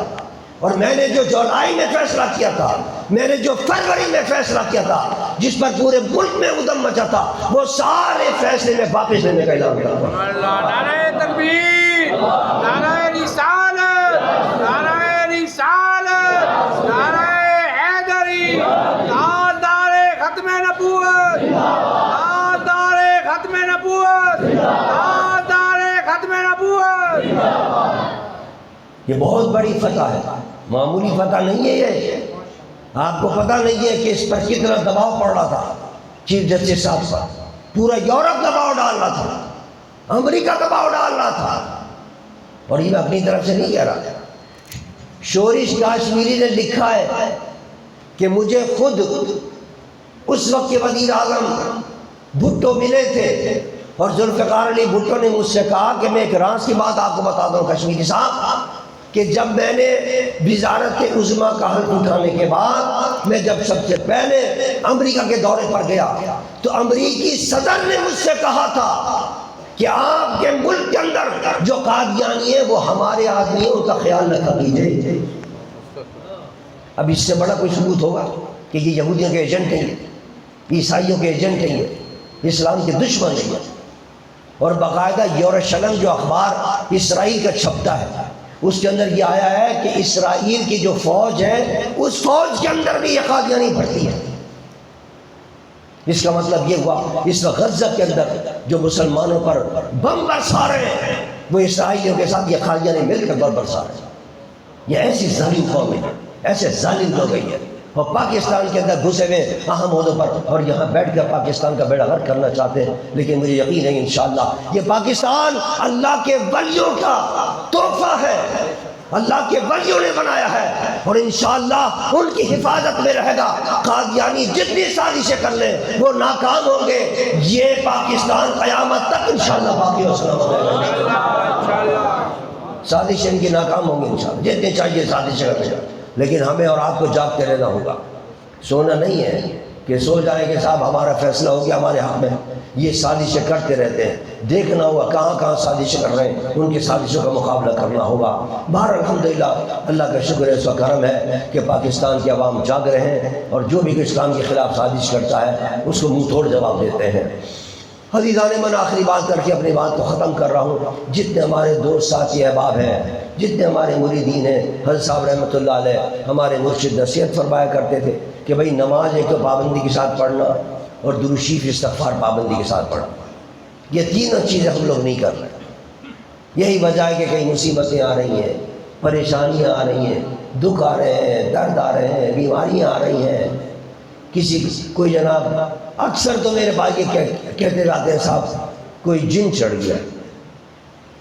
اور میں نے جو جولائی میں فیصلہ کیا تھا، میں نے جو فروری میں فیصلہ کیا تھا، جس پر پورے ملک میں ادم مچا تھا، وہ سارے فیصلے میں واپس لینے کا اعلان کیا تھا۔ نعرہ تکبیر، نعرہ رسالت، نعرہ رسالت، نعرہ حیدری، تاجدار ختم نبوت، تاجدار ختم نبوت، تاجدار ختم نبوت۔ یہ بہت بڑی فتح ہے، معمولی فتح نہیں ہے یہ۔ آپ کو پتہ نہیں ہے کہ اس پر کتنا دباؤ پڑ رہا تھا چیف جسٹس صاحب پر، پورا یورپ دباؤ ڈال رہا تھا، امریکہ دباؤ ڈال رہا تھا، اور یہ میں اپنی طرف سے نہیں کہہ رہا۔ شورش کاشمیری نے لکھا ہے کہ مجھے خود اس وقت کے وزیر اعظم بھٹو ملے تھے، اور ذوالفقار علی بھٹو نے مجھ سے کہا کہ میں ایک راز کی بات آپ کو بتا دوں کشمیری صاحب، کہ جب میں نے وزارت عظمیٰ کا حلف اٹھانے کے بعد میں جب سب سے پہلے امریکہ کے دورے پر گیا تو امریکی صدر نے مجھ سے کہا تھا کہ آپ کے ملک کے اندر جو قادیانی ہیں وہ ہمارے آدمی ہیں، ان کا خیال رکھا کیجیے۔ اب اس سے بڑا کوئی ثبوت ہوگا کہ یہ یہودیوں کے ایجنٹ ہیں، یہ عیسائیوں کے ایجنٹ ہیں، یہ اسلام کے دشمن ہیں؟ اور باقاعدہ یورشلم جو اخبار اسرائیل کا چھپتا ہے اس کے اندر یہ آیا ہے کہ اسرائیل کی جو فوج ہے اس فوج کے اندر بھی یہ قادیانی بھرتی ہے۔ اس کا مطلب یہ ہوا اس وقت غزہ کے اندر جو مسلمانوں پر بم برسا رہے ہیں وہ اسرائیلیوں کے ساتھ یہ قادیانی مل کر بم برسا رہے ہیں۔ یہ ایسی ظالم قوم ہے، ایسے ظالم لوگ ہیں اور پاکستان کے اندر گھسے ہوئے اہم عہدوں پر اور یہاں بیٹھ کر پاکستان کا بیڑا غرق کرنا چاہتے ہیں۔ لیکن مجھے یقین ہے انشاءاللہ یہ پاکستان اللہ کے ولیوں کا تحفہ ہے، اللہ کے ولیوں نے بنایا ہے اور انشاءاللہ ان کی حفاظت میں رہے گا۔ قادیانی جتنی سازشیں کر لیں وہ ناکام ہوں گے، یہ پاکستان قیامت تک انشاءاللہ باقی و سلامت رہے گا۔ سازشیں ان کی ناکام ہوں گی انشاءاللہ، جتنے چاہیے سازشیں کریں، لیکن ہمیں اور آپ کو جاگتے رہنا ہوگا۔ سونا نہیں ہے کہ سو جائے کہ صاحب ہمارا فیصلہ ہو گیا ہمارے حق میں، یہ سازشیں کرتے رہتے ہیں، دیکھنا ہوگا کہاں کہاں سازشیں کر رہے ہیں، ان کی سازشوں کا مقابلہ کرنا ہوگا۔ باہر الحمدللہ اللہ کا شکر ہے، اس کا کرم ہے کہ پاکستان کے عوام جاگ رہے ہیں اور جو بھی اسلام کے خلاف سازش کرتا ہے اس کو منہ توڑ جواب دیتے ہیں۔ عزیزان من، آخری بات کر کے اپنی بات کو ختم کر رہا ہوں۔ جتنے ہمارے دوست ساتھی احباب ہیں، جتنے ہمارے مریدین ہیں، حضرت صاحب رحمۃ اللہ علیہ ہمارے مرشد نصیحت فرمایا کرتے تھے کہ بھئی نماز ایک تو پابندی کے ساتھ پڑھنا اور درود شریف استغفار پابندی کے ساتھ پڑھنا، یہ تینوں چیزیں ہم لوگ نہیں کر رہے۔ یہی وجہ ہے کہ کئی مصیبتیں آ رہی ہیں، پریشانیاں آ رہی ہیں، دکھ آ رہے ہیں، درد آ رہے ہیں، بیماریاں آ رہی ہیں۔ کوئی جناب اکثر تو میرے پاس یہ کہتے رہتے ہیں صاحب کوئی جن چڑھ گیا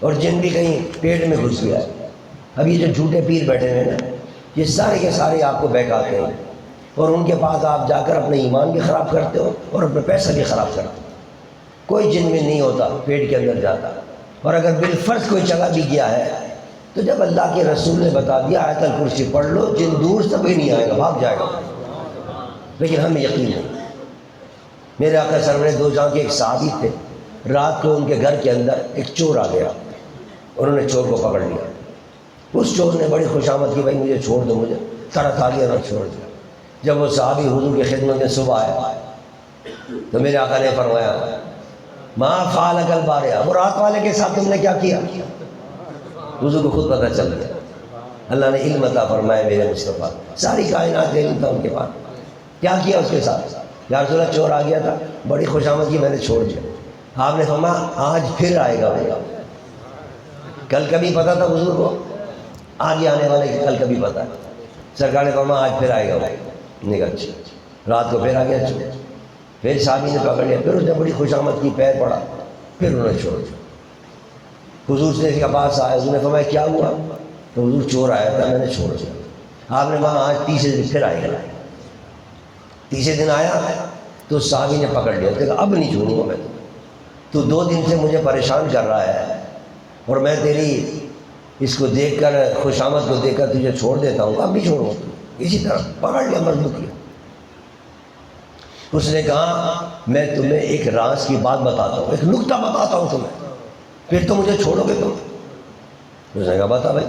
اور جن بھی کہیں پیٹ میں گھس گیا ہے۔ اب یہ جو جھوٹے پیر بیٹھے ہوئے نا یہ سارے کے سارے آپ کو بہکاتے ہیں اور ان کے پاس آپ جا کر اپنے ایمان بھی خراب کرتے ہو اور اپنے پیسہ بھی خراب کرتے ہو۔ کوئی جن میں نہیں ہوتا، پیٹ کے اندر جاتا، اور اگر بالفرض کوئی چلا بھی گیا ہے تو جب اللہ کے رسول نے بتا دیا آیت الکرسی پڑھ لو، جن دور سے بھی نہیں آئے گا، بھاگ جائے گا۔ لیکن ہمیں یقین نہیں۔ میرے آقا سرور دو جہاں کے ایک صحابی تھے، رات کو ان کے گھر کے اندر ایک چور آ گیا، انہوں نے چور کو پکڑ لیا۔ اس چور نے بڑی خوشامد کی، بھائی مجھے چھوڑ دو، مجھے طرح کھا لیا نہ چھوڑ دیا۔ جب وہ صحابی حضور کی خدمت میں صبح آیا تو میرے آقا نے فرمایا ماں فعلک البارحہ، وہ رات والے کے ساتھ تم نے کیا کیا؟ حضور کو خود پتہ چل گیا۔ اللہ نے علم عطا فرمایا میرے مصطفیٰ، ساری کائنات علم تھا ان کے پاس۔ کیا کیا اس کے ساتھ؟ یا رسول اللہ چور آ گیا تھا، بڑی خوشامد کی، میں نے چھوڑ دیا۔ آپ نے فرمایا آج پھر آئے گا بھائی، کل کبھی پتا تھا حضور کو، آگے آنے والے کی کل کبھی پتا ہے۔ سرکار نے فرمایا آج پھر آئے گا بھائی، نکل اچھی رات کو پھر آ گیا چور، پھر صحابی نے پکڑ لیا، پھر اس نے بڑی خوشامد کی، پیر پڑا، پھر انہوں نے چھوڑ دیا۔ حضور سے اس کے پاس آیا، حضور نے فرمایا کیا ہوا؟ تو حضور چور آیا تھا، میں نے چھوڑ دیا۔ آپ نے کہا آج تیسرے دن پھر آئے گا۔ تیسرے دن آیا تو صحابی نے پکڑ لیا، کہا اب نہیں چھوڑوں گا میں، تو 2 دن سے مجھے پریشان کر رہا ہے اور میں تیری اس کو دیکھ کر، خوشامد کو دیکھ کر تجھے چھوڑ دیتا ہوں، اب نہیں چھوڑوں گا۔ اسی طرح پکڑ لیا، مضبوط کیا۔ اس نے کہا میں تمہیں ایک راز کی بات بتاتا ہوں، ایک نکتہ بتاتا ہوں تمہیں، پھر تو مجھے چھوڑو گے تم؟ اس نے کہا بتا بھائی۔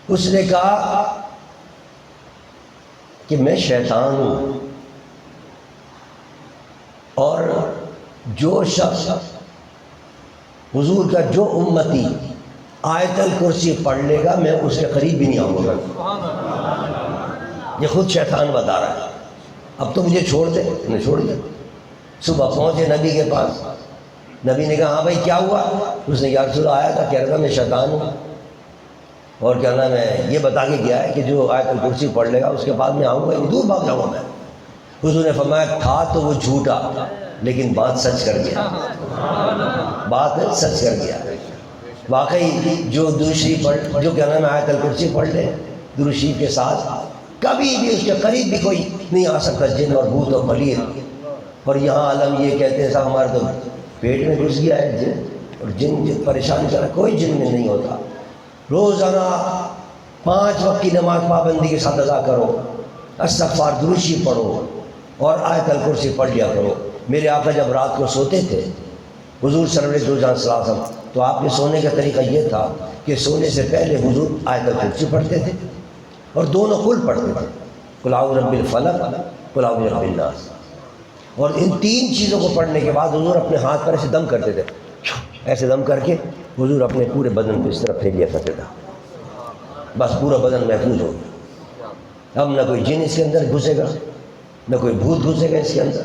اس نے کہا کہ میں شیطان ہوں اور جو شخص حضور کا جو امتی آیت الکرسی پڑھ لے گا میں اس کے قریب بھی نہیں آؤں گا۔ یہ خود شیطان بتا رہا ہے۔ اب تو مجھے چھوڑ دے، انہیں چھوڑ دیا۔ صبح پہنچے نبی کے پاس، نبی نے کہا ہاں بھائی کیا ہوا؟ اس نے یا رسول اللہ آیا تھا، کہہ رہا تھا میں شیطان ہوں اور کیا نام ہے یہ بتا کے گیا ہے کہ جو آیت الکرسی پڑھ لے گا اس کے بعد میں آؤں گا، دور بھاگ جاؤں گا میں۔ حضور نے فرمایا تھا تو وہ جھوٹا لیکن بات سچ کر گیا، بات سچ کر گیا۔ واقعی جو دوسری پڑھ، جو کیا نام ہے آیت الکرسی پڑھ لے درود شریف کے ساتھ، کبھی بھی اس کے قریب بھی کوئی نہیں آ سکتا، جن اور بھوت اور پلید۔ اور یہاں عالم یہ کہتے ہیں صاحب ہمارے تو پیٹ میں گھس گیا ہے جن، اور جن پریشان کر رہا، کوئی جن میں نہیں ہوتا۔ روزانہ 5 وقت کی نماز پابندی کے ساتھ ادا کرو، استغفار درود شریف پڑھو اور آیت الکرسی پڑھ لیا کرو۔ میرے آقا جب رات کو سوتے تھے حضور سرور دو جہاں صلی اللہ علیہ وسلم، تو آپ کے سونے کا طریقہ یہ تھا کہ سونے سے پہلے حضور آیت الکرسی پڑھتے تھے، اور دونوں کل پڑھتے تھے، قل اعوذ برب الفلق، قل اعوذ برب الناس. اور ان تین چیزوں کو پڑھنے کے بعد حضور اپنے ہاتھ پر ایسے دم کرتے تھے، ایسے دم کر کے حضور اپنے پورے بدن پہ اس طرف پھیر لیا کرتے تھا. بس پورا بدن محفوظ ہو گیا. اب نہ کوئی جن اس کے اندر گھسے گا، نہ کوئی بھوت گھسے گا اس کے اندر،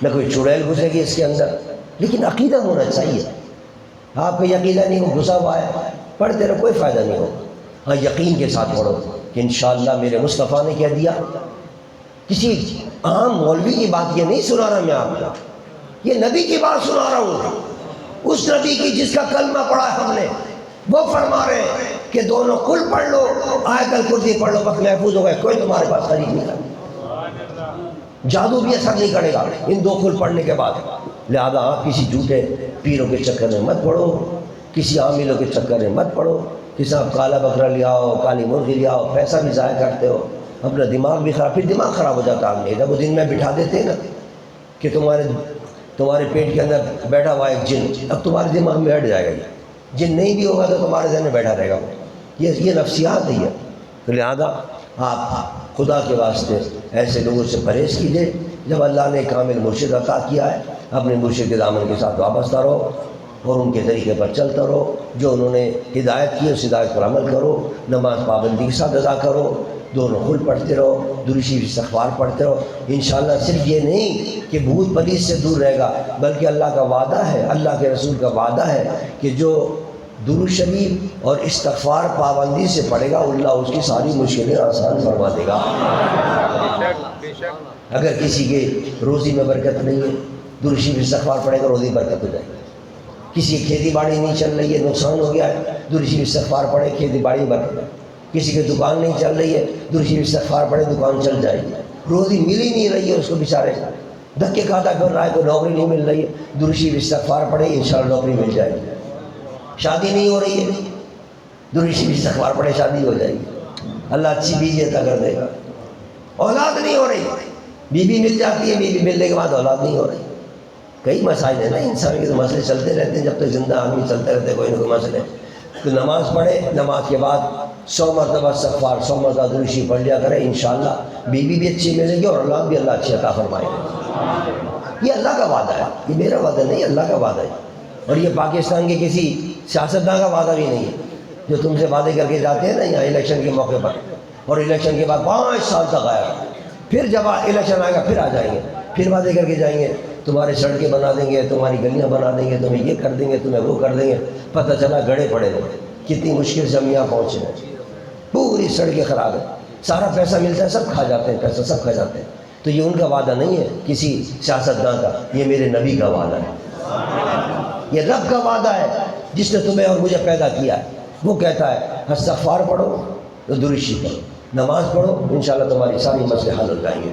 نہ کوئی چڑیل گھسے گی اس کے اندر. لیکن عقیدہ ہونا چاہیے. آپ کو عقیدہ نہیں ہو، گھسا ہوا ہے، پڑھتے رہو، کوئی فائدہ نہیں ہوگا. ہاں یقین کے ساتھ پڑھو کہ انشاءاللہ میرے مصطفیٰ نے کیا دیا. کسی عام مولوی کی بات یہ نہیں سنا رہا میں آپ کو، یہ نبی کی بات سنا رہا ہوں. اس نبی کی جس کا کلمہ پڑھا ہے ہم نے، وہ فرما رہے ہیں کہ دونوں کل پڑھ لو، آیت الکرسی پڑھ لو، بس محفوظ ہو گئے، کوئی تمہارے پاس خرید نہیں کرے. جادو بھی اثر نہیں کرے گا ان دو کل پڑھنے کے بعد. لہذا آپ کسی جھوٹے پیروں کے چکر میں مت پڑھو، کسی عاملوں کے چکر میں مت پڑھو کہ صاحب کالا بکرا لے آؤ، کالی مرغی لے آؤ، پیسہ بھی ضائع کرتے ہو، اپنا دماغ بھی خراب. پھر دماغ خراب ہو جاتا آدمی جب وہ دن میں بٹھا دیتے ہیں نا کہ تمہارے پیٹ کے اندر بیٹھا ہوا ایک جن، اب تمہارے دماغ میں بیٹھ جائے گا. جن نہیں بھی ہوگا تو تمہارے ذہن میں بیٹھا رہے گا. یہ نفسیات ہی ہے. تو لہذا آپ خدا کے واسطے ایسے لوگوں سے پرہیز کیجیے. جب اللہ نے کامل مرشد عطا کیا ہے، اپنے مرشد کے دامن کے ساتھ وابستہ رہو اور ان کے طریقے پر چلتا رہو. جو انہوں نے ہدایت کی اس ہدایت پر عمل کرو. نماز پابندی کے ساتھ ادا کرو، دونوں خل پڑھتے رہو، درود شریف استغفار پڑھتے رہو. انشاءاللہ صرف یہ نہیں کہ بھوت پلیت سے دور رہے گا، بلکہ اللہ کا وعدہ ہے، اللہ کے رسول کا وعدہ ہے کہ جو درود شریف اور استغفار پابندی سے پڑھے گا، اللہ اس کی ساری مشکلیں آسان فرما دے گا. اگر کسی کے روزی میں برکت نہیں ہے، درود شریف استغفار پڑھے گا، روزی برکت ہو جائے گی. کسی کی کھیتی باڑی نہیں چل رہی ہے، نقصان ہو گیا ہے، درود شریف استغفار پڑھے، کھیتی باڑی برکت ہے. کسی کی دکان نہیں چل رہی ہے، درود شریف استغفار پڑھے، دکان چل جائے گی. روزی مل ہی نہیں رہی ہے اس کو بیچارے، دھکے کھاتا کر رہا ہے، کوئی نوکری نہیں مل رہی ہے، درود شریف استغفار پڑھے، انشاءاللہ نوکری مل جائے گی. شادی نہیں ہو رہی ہے، درود شریف استغفار پڑھے، شادی ہو جائے گی. اللہ اچھی بیوی عطا کر دے گا. اولاد نہیں ہو رہی، بیوی مل جاتی ہے، بیوی ملنے کے بعد اولاد نہیں ہو رہی. کئی مسائل ہیں نا انسان کے، تو مسئلے چلتے رہتے ہیں. جب تک زندہ آدمی چلتے رہتے کوئی نہ کوئی مسئلے. تو نماز پڑھے، نماز کے بعد 100 مرتبہ استغفار، 100 مرتبہ درود شریف پڑھ لیا کرے. انشاءاللہ بیوی بھی اچھی ملے گی اور اولاد بھی اللہ اچھی عطا فرمائے گا. یہ اللہ کا وعدہ ہے، یہ میرا وعدہ نہیں، اللہ کا وعدہ ہے. اور یہ پاکستان کے کسی سیاستدان کا وعدہ بھی نہیں ہے جو تم سے وعدے کر کے جاتے ہیں نا یہاں الیکشن کے موقع پر، اور الیکشن کے بعد 5 سال تک آیا، پھر جب الیکشن آئے گا پھر آ جائیں گے، پھر وعدے کر کے جائیں گے تمہارے سڑکیں بنا دیں گے، تمہاری گلیاں بنا دیں گے، تمہیں یہ کر دیں گے، تمہیں وہ کر دیں گے. پتہ چلا گڑے پڑے ہوئے، کتنی مشکل سے ہم یہاں پہنچے ہیں. پوری سڑکیں خراب ہیں، سارا پیسہ ملتا ہے، سب کھا جاتے ہیں، پیسہ سب کھا جاتے ہیں. تو یہ ان کا وعدہ نہیں ہے کسی سیاستدان کا، یہ میرے نبی کا وعدہ ہے، یہ رب کا وعدہ ہے جس نے تمہیں اور مجھے پیدا کیا ہے. وہ کہتا ہے استغفار پڑھو تو درود شریف پڑھو، نماز پڑھو، انشاءاللہ تمہاری ساری مسئلے حل ہو جائیں گے.